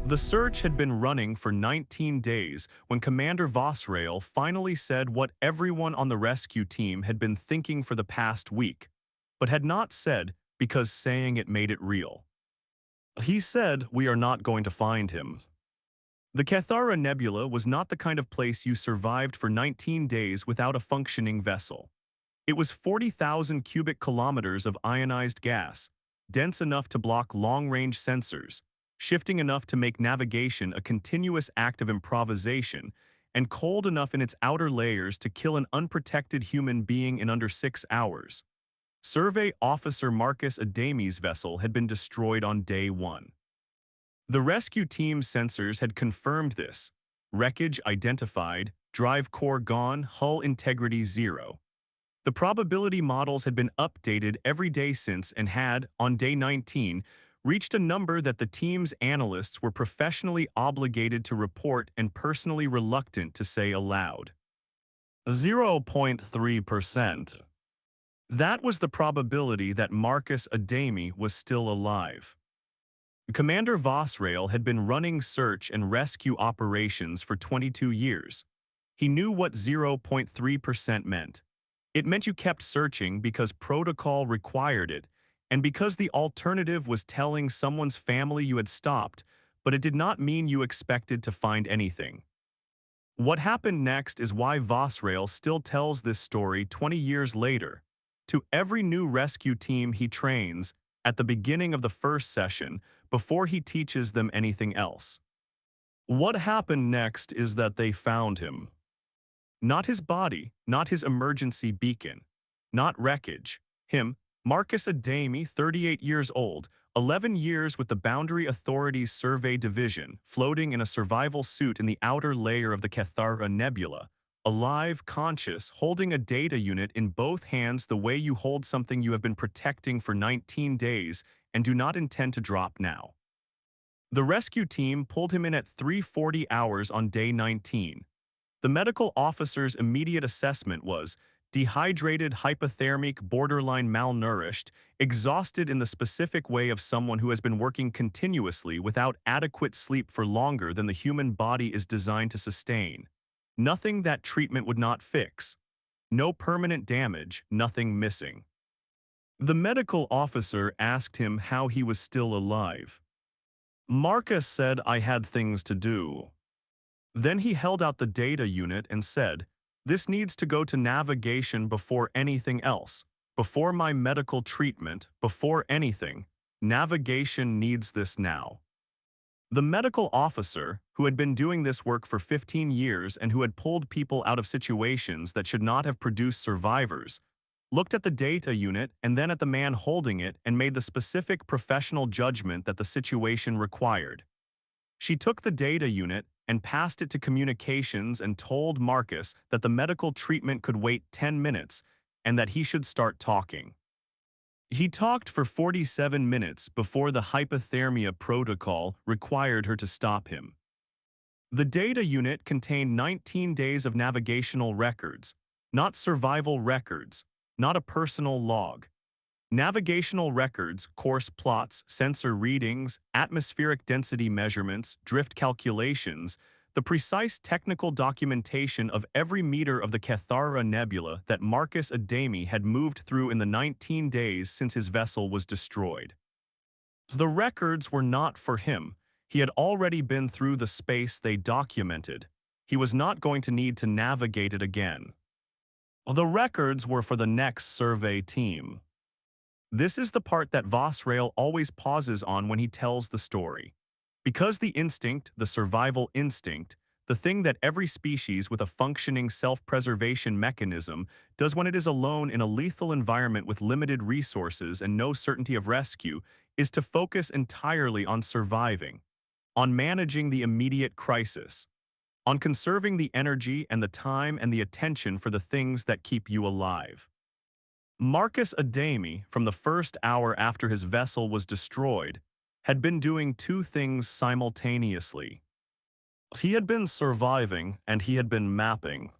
The search had been running for 19 days when Commander Vosrael finally said what everyone on the rescue team had been thinking for the past week, but had not said because saying it made it real. He said, "We are not going to find him." The Kethara Nebula was not the kind of place you survived for 19 days without a functioning vessel. It was 40,000 cubic kilometers of ionized gas, dense enough to block long-range sensors, shifting enough to make navigation a continuous act of improvisation, and cold enough in its outer layers to kill an unprotected human being in under 6 hours. Survey Officer Marcus Adeyemi's vessel had been destroyed on day 1. The rescue team's sensors had confirmed this. Wreckage identified, drive core gone, hull integrity 0. The probability models had been updated every day since and had, on day 19, reached a number that the team's analysts were professionally obligated to report and personally reluctant to say aloud. 0.3%. That was the probability that Marcus Adeyemi was still alive. Commander Vosrael had been running search and rescue operations for 22 years. He knew what 0.3% meant. It meant you kept searching because protocol required it, and because the alternative was telling someone's family you had stopped, but it did not mean you expected to find anything. What happened next is why Vosrael still tells this story 20 years later. To every new rescue team he trains, at the beginning of the first session, before he teaches them anything else. What happened next is that they found him. Not his body, not his emergency beacon, not wreckage. Him, Marcus Adeyemi, 38 years old, 11 years with the Boundary Authority's Survey Division, floating in a survival suit in the outer layer of the Kethara Nebula, alive, conscious, holding a data unit in both hands the way you hold something you have been protecting for 19 days and do not intend to drop now. The rescue team pulled him in at 3:40 hours on day 19. The medical officer's immediate assessment was dehydrated, hypothermic, borderline malnourished, exhausted in the specific way of someone who has been working continuously without adequate sleep for longer than the human body is designed to sustain. Nothing that treatment would not fix. No permanent damage, nothing missing. The medical officer asked him how he was still alive. Marcus said, "I had things to do." Then he held out the data unit and said, "This needs to go to navigation before anything else, before my medical treatment, before anything. Navigation needs this now." The medical officer, who had been doing this work for 15 years and who had pulled people out of situations that should not have produced survivors, looked at the data unit and then at the man holding it and made the specific professional judgment that the situation required. She took the data unit and passed it to communications and told Marcus that the medical treatment could wait 10 minutes and that he should start talking. He talked for 47 minutes before the hypothermia protocol required her to stop him. The data unit contained 19 days of navigational records, not survival records, not a personal log. Navigational records, course plots, sensor readings, atmospheric density measurements, drift calculations, the precise technical documentation of every meter of the Kethara Nebula that Marcus Adeyemi had moved through in the 19 days since his vessel was destroyed. The records were not for him. He had already been through the space they documented. He was not going to need to navigate it again. The records were for the next survey team. This is the part that Vosrael always pauses on when he tells the story. Because the instinct, the survival instinct, the thing that every species with a functioning self-preservation mechanism does when it is alone in a lethal environment with limited resources and no certainty of rescue, is to focus entirely on surviving, on managing the immediate crisis, on conserving the energy and the time and the attention for the things that keep you alive. Marcus Adeyemi, from the first hour after his vessel was destroyed, had been doing two things simultaneously. He had been surviving and he had been mapping.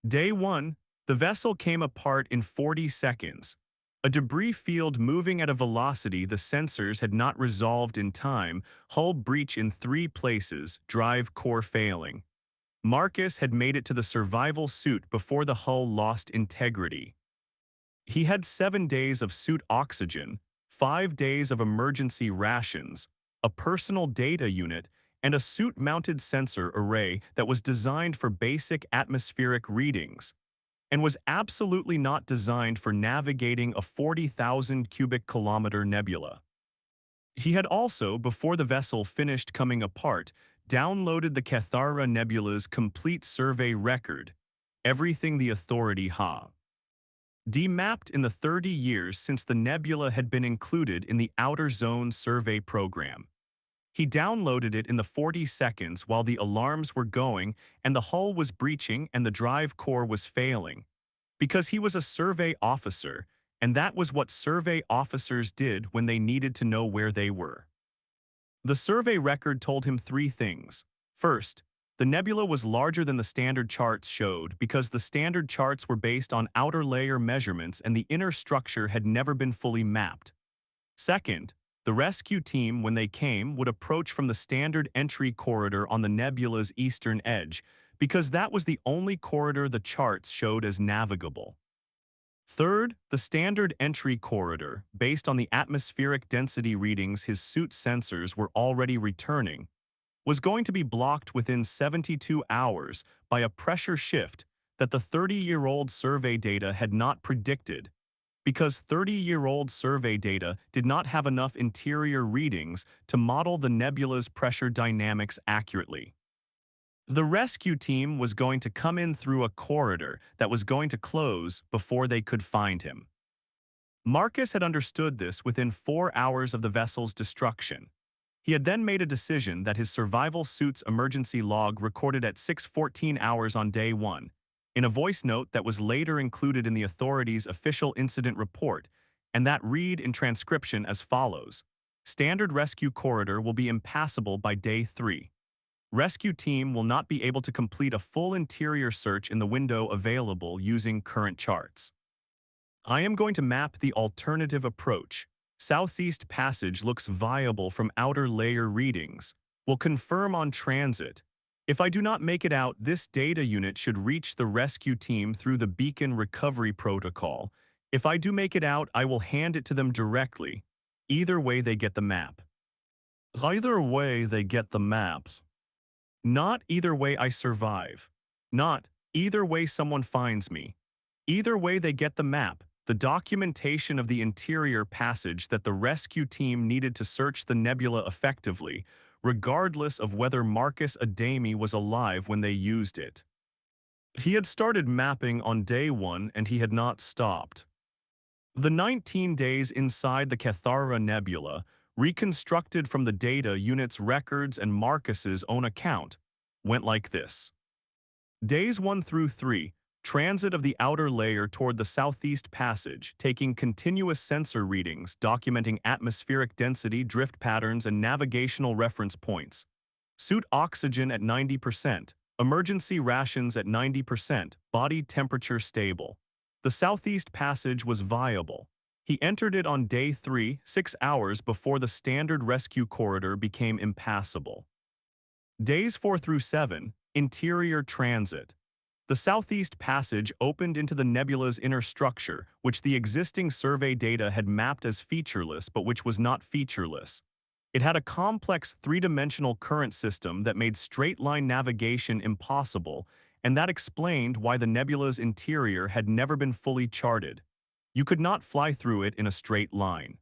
Day 1, the vessel came apart in 40 seconds. A debris field moving at a velocity the sensors had not resolved in time, hull breach in 3 places, drive core failing. Marcus had made it to the survival suit before the hull lost integrity. He had 7 days of suit oxygen, 5 days of emergency rations, a personal data unit, and a suit-mounted sensor array that was designed for basic atmospheric readings, and was absolutely not designed for navigating a 40,000 cubic kilometer nebula. He had also, before the vessel finished coming apart, downloaded the Kethara Nebula's complete survey record, everything the authority ha demapped in the 30 years since the nebula had been included in the Outer Zone Survey program. He downloaded it in the 40 seconds while the alarms were going and the hull was breaching and the drive core was failing. Because he was a survey officer, and that was what survey officers did when they needed to know where they were. The survey record told him 3 things. First, the nebula was larger than the standard charts showed because the standard charts were based on outer layer measurements and the inner structure had never been fully mapped. Second, the rescue team, when they came, would approach from the standard entry corridor on the nebula's eastern edge because that was the only corridor the charts showed as navigable. Third, the standard entry corridor, based on the atmospheric density readings his suit sensors were already returning, was going to be blocked within 72 hours by a pressure shift that the 30-year-old survey data had not predicted, because 30-year-old survey data did not have enough interior readings to model the nebula's pressure dynamics accurately. The rescue team was going to come in through a corridor that was going to close before they could find him. Marcus had understood this within 4 hours of the vessel's destruction. He had then made a decision that his survival suit's emergency log recorded at 6:14 hours on day 1, in a voice note that was later included in the authorities' official incident report, and that read in transcription as follows: Standard rescue corridor will be impassable by day 3. Rescue team will not be able to complete a full interior search in the window available using current charts. I am going to map the alternative approach. Southeast passage looks viable from outer layer readings. Will confirm on transit. If I do not make it out, this data unit should reach the rescue team through the beacon recovery protocol. If I do make it out, I will hand it to them directly. Either way, they get the map. Either way, they get the maps. Not either way I survive. Not either way someone finds me. Either way they get the map, the documentation of the interior passage that the rescue team needed to search the nebula effectively, regardless of whether Marcus Adeyemi was alive when they used it. He had started mapping on day 1 and he had not stopped. The 19 days inside the Kethara Nebula, reconstructed from the data unit's records and Marcus's own account, went like this. Days 1 through 3, transit of the outer layer toward the southeast passage, taking continuous sensor readings, documenting atmospheric density, drift patterns, and navigational reference points. Suit oxygen at 90%, emergency rations at 90%, body temperature stable. The southeast passage was viable. He entered it on day 3, 6 hours before the standard rescue corridor became impassable. Days 4 through 7, interior transit. The southeast passage opened into the nebula's inner structure, which the existing survey data had mapped as featureless but which was not featureless. It had a complex 3-dimensional current system that made straight-line navigation impossible, and that explained why the nebula's interior had never been fully charted. You could not fly through it in a straight line.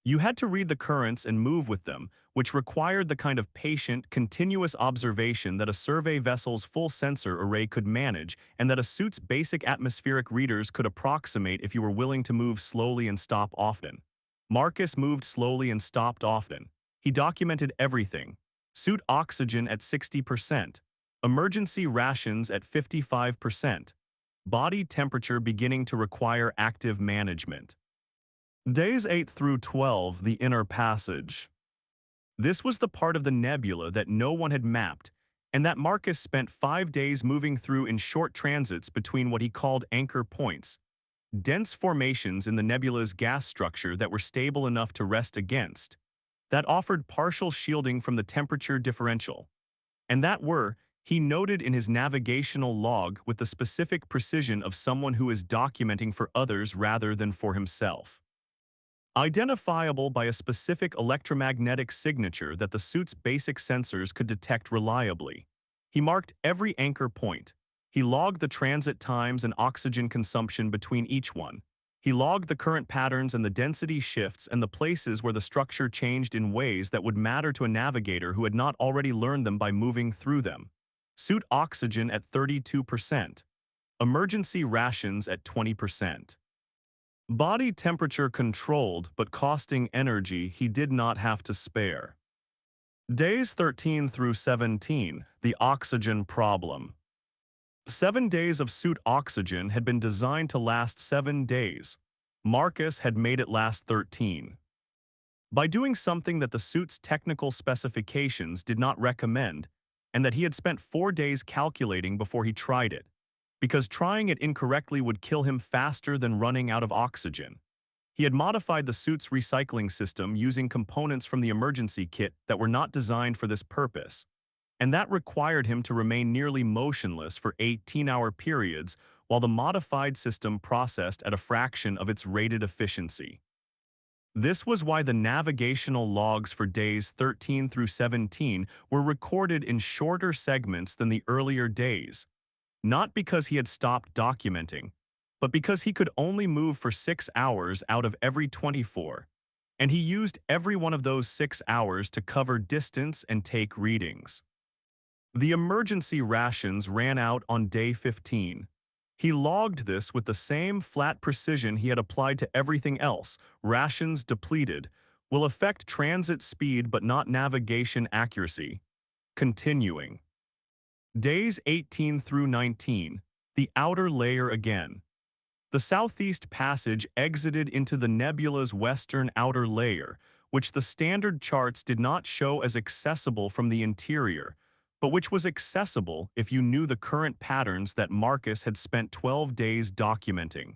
You had to read the currents and move with them, which required the kind of patient, continuous observation that a survey vessel's full sensor array could manage and that a suit's basic atmospheric readers could approximate if you were willing to move slowly and stop often. Marcus moved slowly and stopped often. He documented everything. Suit oxygen at 60%. Emergency rations at 55%. Body temperature beginning to require active management. Days 8 through 12, the inner passage. This was the part of the nebula that no one had mapped, and that Marcus spent 5 days moving through in short transits between what he called anchor points. dense formations in the nebula's gas structure that were stable enough to rest against, that offered partial shielding from the temperature differential, and that were, he noted in his navigational log with the specific precision of someone who is documenting for others rather than for himself. Identifiable by a specific electromagnetic signature that the suit's basic sensors could detect reliably. He marked every anchor point. He logged the transit times and oxygen consumption between each one. He logged the current patterns and the density shifts and the places where the structure changed in ways that would matter to a navigator who had not already learned them by moving through them. Suit oxygen at 32%. Emergency rations at 20%. Body temperature controlled but costing energy he did not have to spare. Days 13 through 17, the oxygen problem. 7 days of suit oxygen had been designed to last 7 days. Marcus had made it last 13. By doing something that the suit's technical specifications did not recommend, and that he had spent 4 days calculating before he tried it, because trying it incorrectly would kill him faster than running out of oxygen. He had modified the suit's recycling system using components from the emergency kit that were not designed for this purpose, and that required him to remain nearly motionless for 18-hour periods while the modified system processed at a fraction of its rated efficiency. This was why the navigational logs for days 13 through 17 were recorded in shorter segments than the earlier days, not because he had stopped documenting, but because he could only move for 6 hours out of every 24, and he used every one of those 6 hours to cover distance and take readings. The emergency rations ran out on day 15. He logged this with the same flat precision he had applied to everything else. Rations depleted will affect transit speed but not navigation accuracy. Continuing. Days 18 through 19, the outer layer again. The southeast passage exited into the nebula's western outer layer, which the standard charts did not show as accessible from the interior, but which was accessible if you knew the current patterns that Marcus had spent 12 days documenting.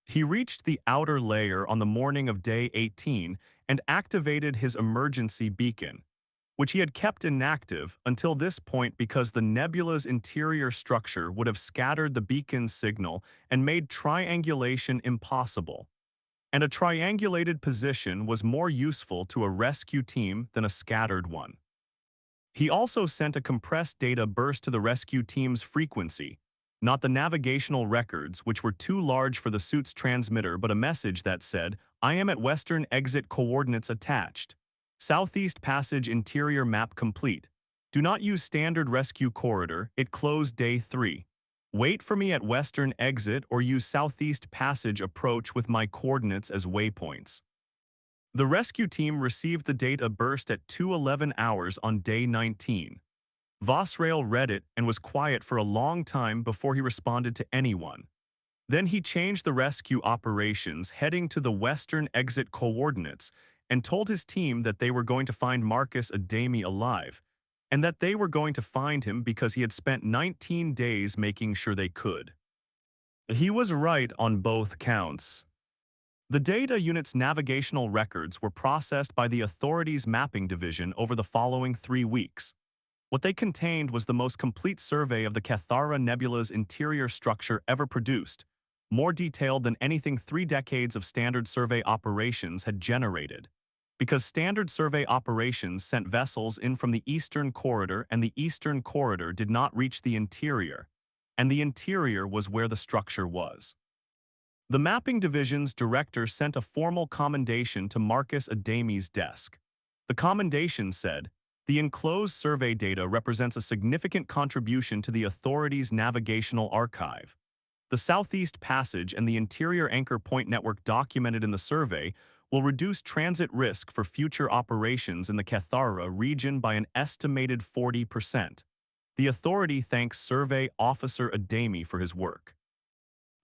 He reached the outer layer on the morning of day 18 and activated his emergency beacon, which he had kept inactive until this point because the nebula's interior structure would have scattered the beacon's signal and made triangulation impossible. And a triangulated position was more useful to a rescue team than a scattered one. He also sent a compressed data burst to the rescue team's frequency, not the navigational records, which were too large for the suit's transmitter, but a message that said, "I am at western exit coordinates attached. Southeast passage interior map complete. Do not use standard rescue corridor, it closed day 3. Wait for me at western exit or use southeast passage approach with my coordinates as waypoints." The rescue team received the data burst at 2:11 hours on day 19. Vosrail read it and was quiet for a long time before he responded to anyone. Then he changed the rescue operations, heading to the western exit coordinates, and told his team that they were going to find Marcus Adeyemi alive, and that they were going to find him because he had spent 19 days making sure they could. He was right on both counts. The data unit's navigational records were processed by the authority's mapping division over the following 3 weeks. What they contained was the most complete survey of the Kethara Nebula's interior structure ever produced, more detailed than anything 3 decades of standard survey operations had generated. Because standard survey operations sent vessels in from the eastern corridor and the eastern corridor did not reach the interior, and the interior was where the structure was. The mapping division's director sent a formal commendation to Marcus Adeyemi's desk. The commendation said, "The enclosed survey data represents a significant contribution to the authority's navigational archive. The Southeast Passage and the interior anchor point network documented in the survey will reduce transit risk for future operations in the Kethara region by an estimated 40%. The authority thanks Survey Officer Adeyemi for his work."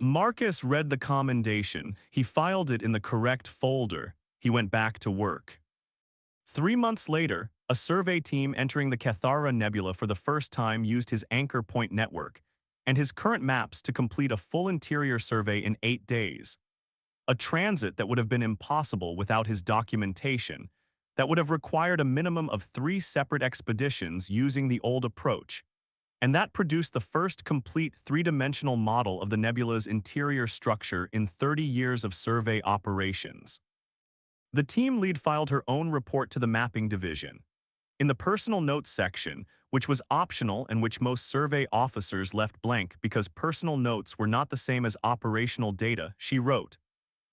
Marcus read the commendation. He filed it in the correct folder. He went back to work. 3 months later, a survey team entering the Kethara Nebula for the first time used his anchor point network. and his current maps to complete a full interior survey in 8 days. A transit that would have been impossible without his documentation, that would have required a minimum of 3 separate expeditions using the old approach, and that produced the first complete three-dimensional model of the nebula's interior structure in 30 years of survey operations. The team lead filed her own report to the mapping division. In the personal notes section, which was optional and which most survey officers left blank because personal notes were not the same as operational data, she wrote,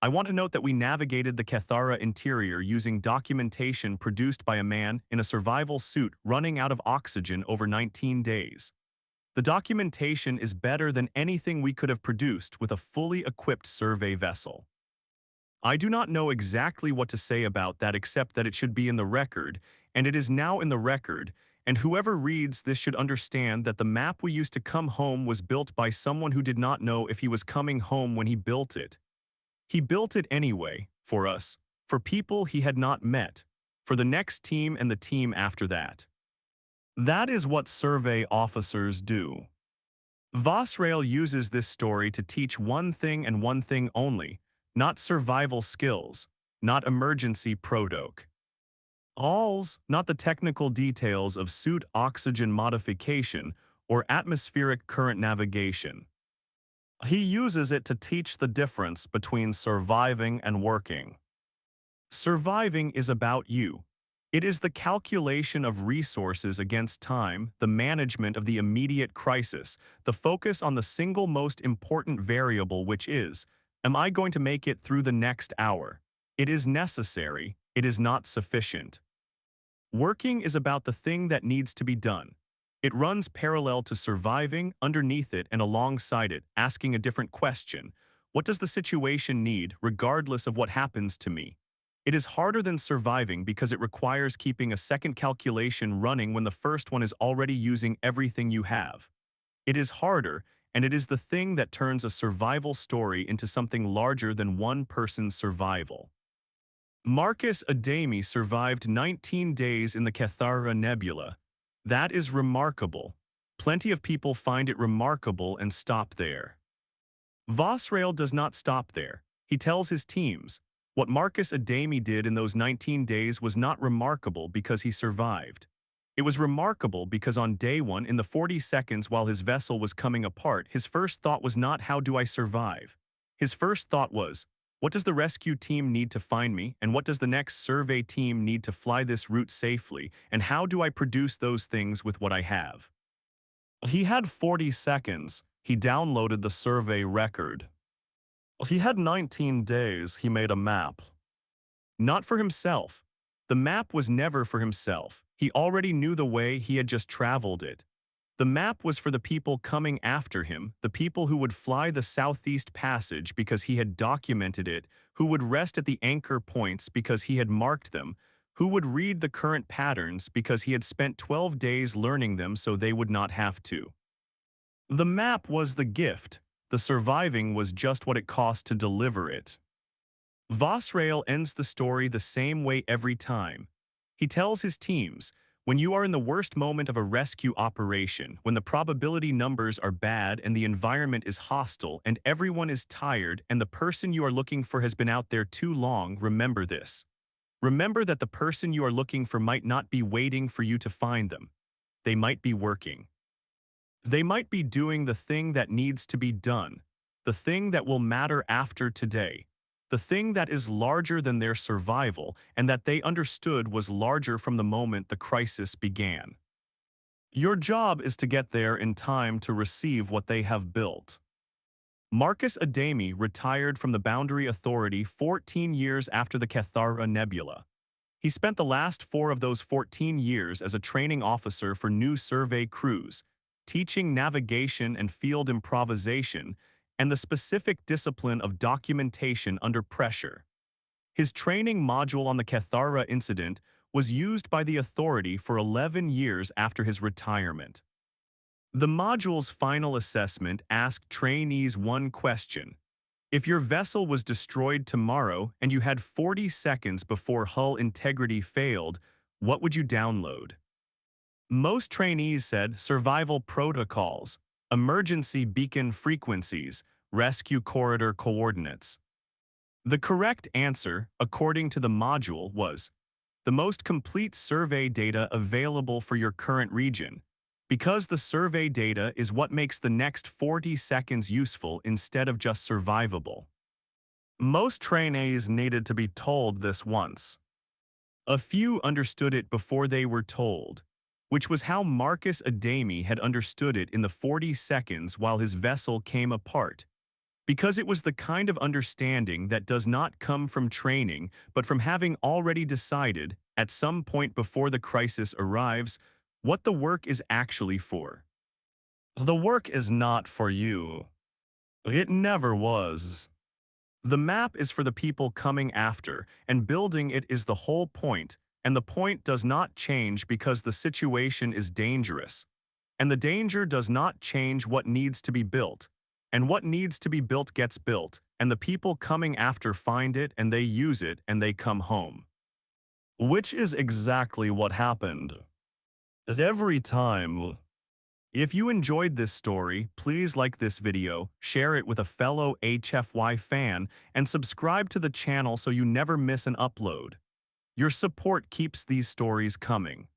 "I want to note that we navigated the Kethara interior using documentation produced by a man in a survival suit running out of oxygen over 19 days. The documentation is better than anything we could have produced with a fully equipped survey vessel. I do not know exactly what to say about that except that it should be in the record, and it is now in the record, and whoever reads this should understand that the map we used to come home was built by someone who did not know if he was coming home when he built it. He built it anyway, for us, for people he had not met, for the next team and the team after that. That is what survey officers do." Vosrael uses this story to teach one thing and one thing only, not survival skills, not emergency prodoc. Alls, not the technical details of suit oxygen modification or atmospheric current navigation. He uses it to teach the difference between surviving and working. Surviving is about you. It is the calculation of resources against time, the management of the immediate crisis, the focus on the single most important variable, which is, am I going to make it through the next hour? It is necessary, it is not sufficient. Working is about the thing that needs to be done. It runs parallel to surviving, underneath it and alongside it, asking a different question. What does the situation need, regardless of what happens to me? It is harder than surviving because it requires keeping a second calculation running when the first one is already using everything you have. It is harder, and it is the thing that turns a survival story into something larger than one person's survival. Marcus Adeyemi survived 19 days in the Kethara Nebula. That is remarkable. Plenty of people find it remarkable and stop there. Vosrael does not stop there. He tells his teams, what Marcus Adeyemi did in those 19 days was not remarkable because he survived. It was remarkable because on day 1, in the 40 seconds while his vessel was coming apart, his first thought was not, how do I survive? His first thought was, what does the rescue team need to find me, and what does the next survey team need to fly this route safely, and how do I produce those things with what I have? He had 40 seconds. He downloaded the survey record. He had 19 days. He made a map. Not for himself. The map was never for himself. He already knew the way, he had just traveled it. The map was for the people coming after him, the people who would fly the Southeast Passage because he had documented it, who would rest at the anchor points because he had marked them, who would read the current patterns because he had spent 12 days learning them so they would not have to. The map was the gift. The surviving was just what it cost to deliver it. Vosrael ends the story the same way every time. He tells his teams, when you are in the worst moment of a rescue operation, when the probability numbers are bad and the environment is hostile and everyone is tired and the person you are looking for has been out there too long, remember this. Remember that the person you are looking for might not be waiting for you to find them. They might be working. They might be doing the thing that needs to be done, the thing that will matter after today, the thing that is larger than their survival and that they understood was larger from the moment the crisis began. Your job is to get there in time to receive what they have built. Marcus Adeyemi retired from the Boundary Authority 14 years after the Kethara Nebula. He spent the last 4 of those 14 years as a training officer for new survey crews, teaching navigation and field improvisation, and the specific discipline of documentation under pressure. His training module on the Kethara incident was used by the authority for 11 years after his retirement. The module's final assessment asked trainees one question. If your vessel was destroyed tomorrow and you had 40 seconds before hull integrity failed, what would you download? Most trainees said survival protocols. emergency beacon frequencies, rescue corridor coordinates. The correct answer, according to the module, was the most complete survey data available for your current region, because the survey data is what makes the next 40 seconds useful instead of just survivable. Most trainees needed to be told this once. A few understood it before they were told, which was how Marcus Adeyemi had understood it in the 40 seconds while his vessel came apart, because it was the kind of understanding that does not come from training but from having already decided, at some point before the crisis arrives, what the work is actually for. The work is not for you. It never was. The map is for the people coming after, and building it is the whole point, and the point does not change because the situation is dangerous. And the danger does not change what needs to be built. And what needs to be built gets built, and the people coming after find it and they use it and they come home. Which is exactly what happened. As every time. If you enjoyed this story, please like this video, share it with a fellow HFY fan, and subscribe to the channel so you never miss an upload. Your support keeps these stories coming.